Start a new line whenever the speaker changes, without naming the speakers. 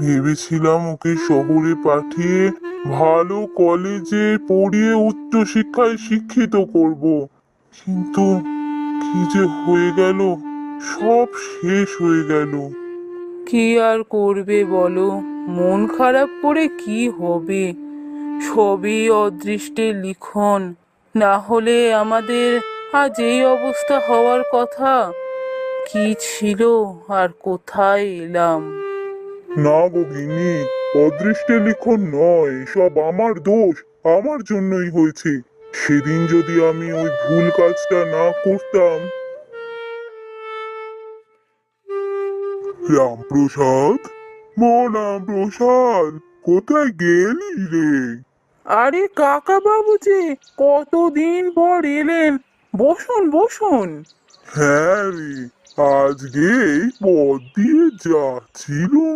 ভেবেছিলাম ওকে শহরে পাঠিয়ে ভালো কলেজে পড়িয়ে উচ্চশিক্ষায় শিক্ষিত করব, কিন্তু কি যে হয়ে গেল, সব শেষ হয়ে গেল।
কি আর করবে বলো, মন খারাপ করে কি হবে? সবই অদৃষ্টের লিখন। না হলে আমাদের আজ এই অবস্থা হওয়ার কথা। কি ছিল আর কোথায় এলাম?
না গো গিন্নি, অদৃষ্টে লিখন নয়, সব আমার দোষ। আমার জন্যই হয়েছে। সেদিন যদি আমি ওই ভুল কাজটা না করতাম। রামপ্রসাদ, রামপ্রসাদ, কোথায় গেলি রে?
আরে কাকা বাবু যে, কতদিন পর এলেন। বসুন বসুন।
হ্যাঁ রে, আজকে এই পথ দিয়ে যাচ্ছিলুম,